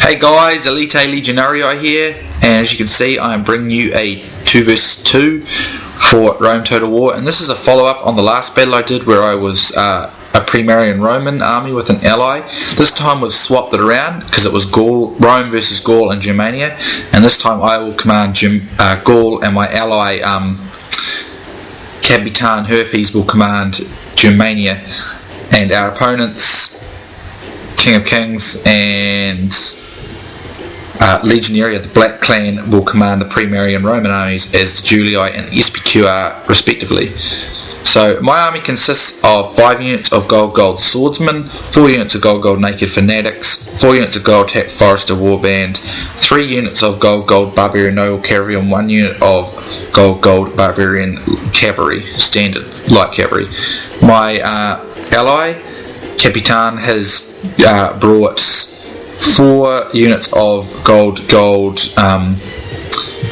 Hey guys, BLK Legionary here, and as you can see I am bringing you a 2 vs 2 for Rome Total War, and this is a follow-up on the last battle I did where I was a Primarian Roman army with an ally. This time we've swapped it around because it was Rome versus Gaul and Germania, and this time I will command Gaul, and my ally Kapetain Herpes will command Germania, and our opponents KingofKings and Legionary of the BLK Clan will command the Primarian Roman armies as the Julli and Spqr respectively. So my army consists of 5 units of gold swordsmen, 4 units of gold naked fanatics, 4 units of gold tech forester warband, 3 units of gold barbarian noble cavalry, and 1 unit of gold barbarian cavalry, standard light cavalry. My ally Kapetain has brought 4 units of gold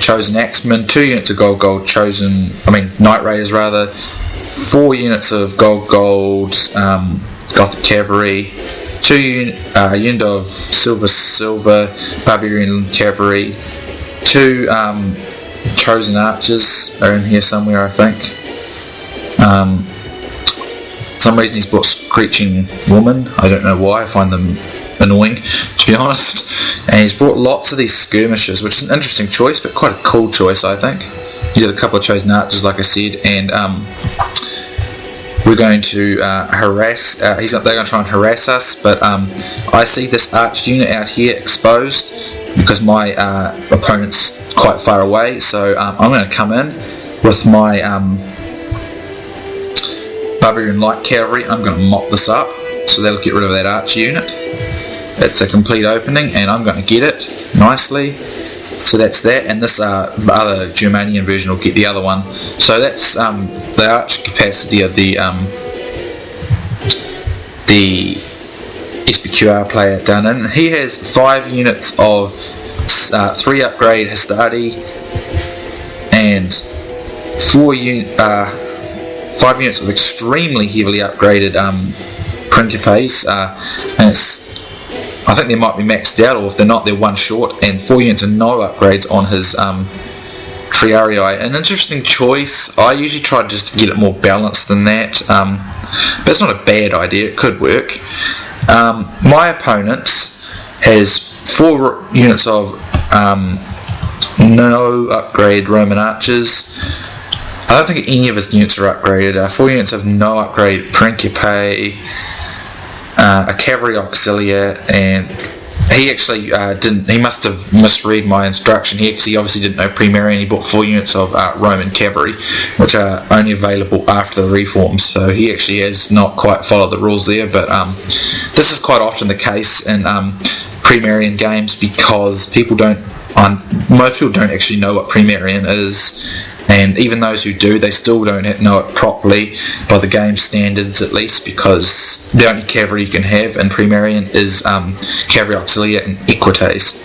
chosen axemen, 2 units of gold knight raiders rather, 4 units of gold gothic cavalry, 2 unit of silver barbarian cavalry, 2 chosen archers are in here somewhere I think. For some reason he's brought Screeching Woman. I don't know why, I find them annoying to be honest. And he's brought lots of these skirmishers, which is an interesting choice, but quite a cool choice I think. He's got a couple of chosen archers like I said, and we're going to harass, they're going to try and harass us, but I see this arch unit out here exposed because my opponent's quite far away, so I'm going to come in with my Barbarian Light Cavalry. I'm going to mop this up, so that'll get rid of that archer unit. It's a complete opening, and I'm going to get it nicely. So that's that, and this other Germanian version will get the other one. So that's the archer capacity of the Spqr player done, and he has 5 units of 3 upgrade Hastati and 5 units of extremely heavily upgraded Principes, and I think they might be maxed out, or if they're not, they're 1 short, and 4 units of no upgrades on his Triarii. An interesting choice. I usually try to just get it more balanced than that, but it's not a bad idea, it could work. My opponent has 4 units of no upgrade Roman archers. I don't think any of his units are upgraded. 4 units of no upgrade Principe, a cavalry auxiliary, and he actually he must have misread my instruction here because he obviously didn't know Primarian. He bought 4 units of Roman cavalry, which are only available after the reforms, so he actually has not quite followed the rules there, but this is quite often the case in Primarian games because most people don't actually know what Primarian is. And even those who do, they still don't know it properly by the game standards at least, because the only cavalry you can have in Primarian is cavalry auxiliary and equites.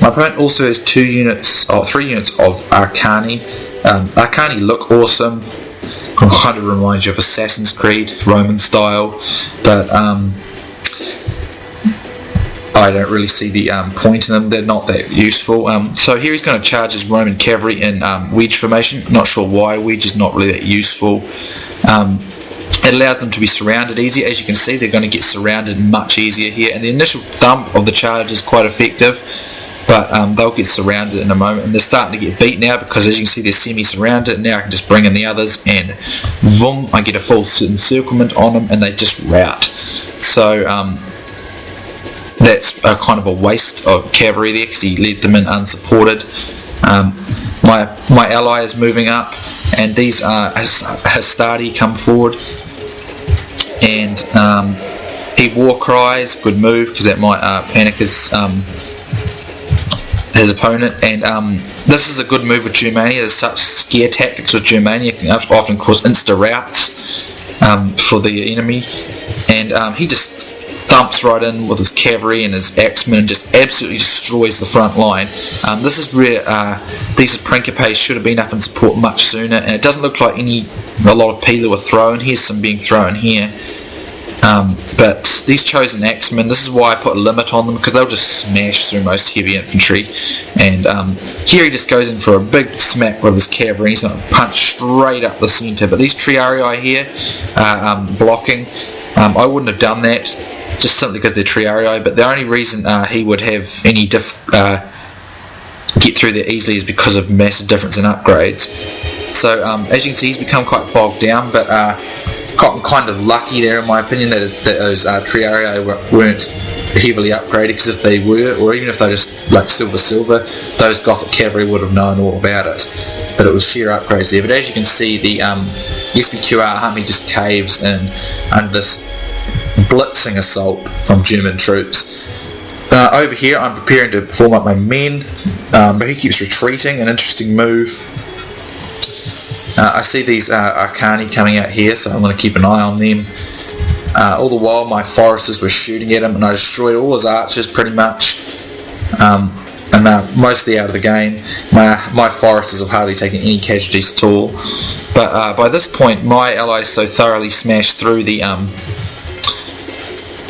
My opponent also has 3 units of Arcani. Arcani look awesome, kind of reminds you of Assassin's Creed, Roman style, but I don't really see the point in them. They're not that useful. So here he's going to charge his Roman cavalry in wedge formation. Not sure why. Wedge is not really that useful. It allows them to be surrounded easier. As you can see, they're going to get surrounded much easier here. And the initial thump of the charge is quite effective, but they'll get surrounded in a moment. And they're starting to get beat now because, as you can see, they're semi-surrounded. Now I can just bring in the others, and boom, I get a full encirclement on them, and they just rout. So that's kind of a waste of cavalry there because he led them in unsupported. My ally is moving up, and these Hastati come forward, and he war cries. Good move because that might panic his opponent. And this is a good move with Germania. There's such scare tactics with Germania, can often cause insta routes for the enemy, and he just thumps right in with his cavalry and his axemen and just absolutely destroys the front line. This is where these Principes should have been up in support much sooner, and it doesn't look like a lot of Pila were thrown. Here's some being thrown here. But these chosen axemen, this is why I put a limit on them, because they'll just smash through most heavy infantry. And here he just goes in for a big smack with his cavalry. He's going to punch straight up the centre. But these triarii here are blocking. I wouldn't have done that, just simply because they're triarii. But the only reason he would have any get through there easily is because of massive difference in upgrades. So as you can see, he's become quite bogged down, but gotten kind of lucky there in my opinion that those triarii weren't heavily upgraded, because if they were, or even if they were just like silver, those Gothic cavalry would have known all about it. But it was sheer upgrades there. But as you can see, the Spqr army just caves in under this blitzing assault from German troops. Over here I'm preparing to form up my men, but he keeps retreating, an interesting move. I see these Arcani coming out here, so I'm going to keep an eye on them. All the while my foresters were shooting at him, and I destroyed all his archers pretty much, and mostly out of the game. My foresters have hardly taken any casualties at all. But by this point my allies so thoroughly smashed through the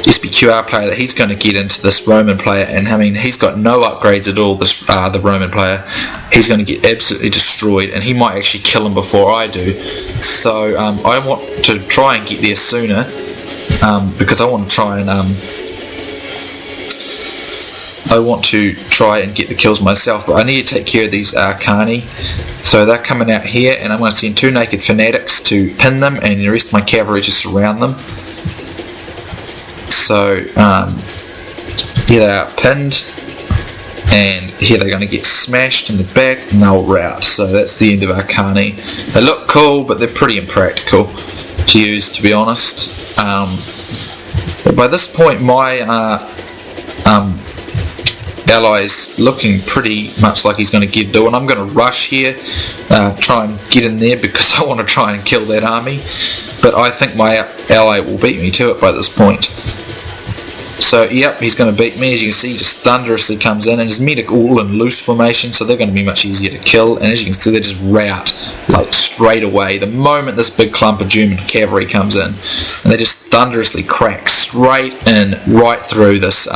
Spqr player that he's going to get into this Roman player, and I mean he's got no upgrades at all, this the Roman player. He's going to get absolutely destroyed, and he might actually kill him before I do. So I want to try and get there sooner, because I want to try and get the kills myself, but I need to take care of these Arcani. So they're coming out here, and I'm going to send 2 naked fanatics to pin them, and the rest of my cavalry to surround them. So here they are pinned, and here they're going to get smashed in the back and they'll rout. So that's the end of Arcani. They look cool, but they're pretty impractical to use, to be honest. But by this point my allies looking pretty much like he's going to get do, and I'm going to rush here, try and get in there because I want to try and kill that army. But I think my ally will beat me to it by this point. So yep, he's going to beat me. As you can see, he just thunderously comes in, and his men are all in loose formation, so they're going to be much easier to kill. And as you can see, they just rout like straight away the moment this big clump of German cavalry comes in, and they just thunderously crack straight in, right through this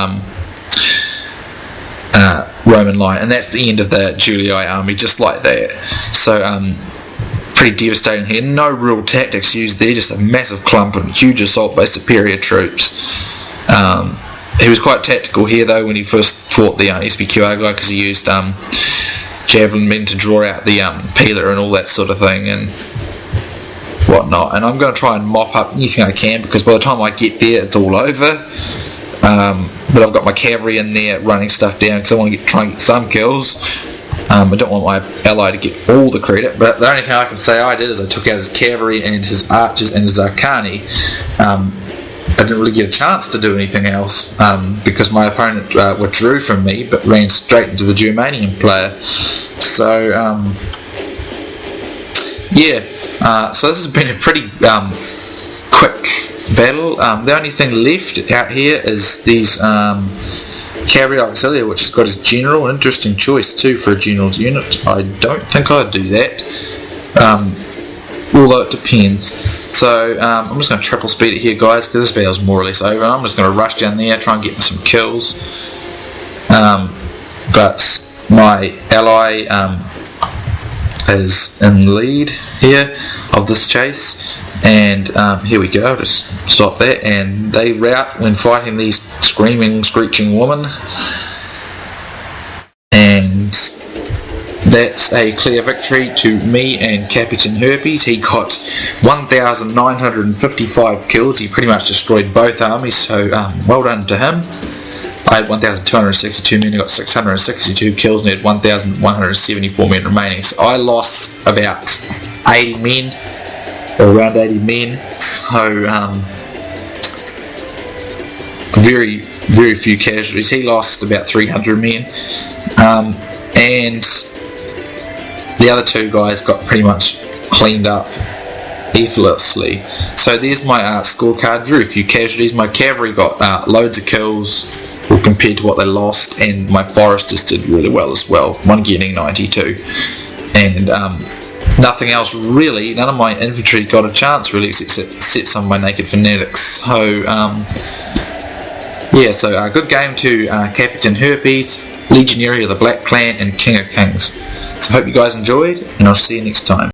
Roman line, and that's the end of the Julii army, just like that. So pretty devastating here. No real tactics used there, just a massive clump and huge assault by superior troops. He was quite tactical here though when he first fought the Spqr guy, because he used javelin men to draw out the peeler and all that sort of thing and whatnot. And I'm going to try and mop up anything I can, because by the time I get there it's all over. But I've got my cavalry in there running stuff down, because I want to try and get some kills. I don't want my ally to get all the credit, but the only thing I can say I did is I took out his cavalry and his archers and his Arcani. I didn't really get a chance to do anything else, because my opponent withdrew from me but ran straight into the Germanian player. So yeah, so this has been a pretty quick battle. The only thing left out here is these cavalry auxiliary, which has got his general. An interesting choice too for a general's unit. I don't think I'd do that, although it depends. So I'm just going to triple speed it here, guys, because this battle's more or less over. I'm just going to rush down there, try and get some kills. But my ally is in the lead here of this chase, and here we go. I'll just stop that, and they rout when fighting these screaming, screeching women, and that's a clear victory to me and Kapetain Herpes. He got 1,955 kills. He pretty much destroyed both armies, so well done to him. I had 1,262 men, I got 662 kills, and I had 1,174 men remaining. So I lost about 80 men, or around 80 men, so very, very few casualties. He lost about 300 men, and the other two guys got pretty much cleaned up effortlessly. So there's my scorecard. Very few casualties. My cavalry got loads of kills compared to what they lost, and my foresters did really well as well, one getting 92. And nothing else really. None of my infantry got a chance really, except some of my naked fanatics. So yeah, so good game to Kapetain Herpes, Legionary of the Black Clan, and King of Kings. So hope you guys enjoyed, and I'll see you next time.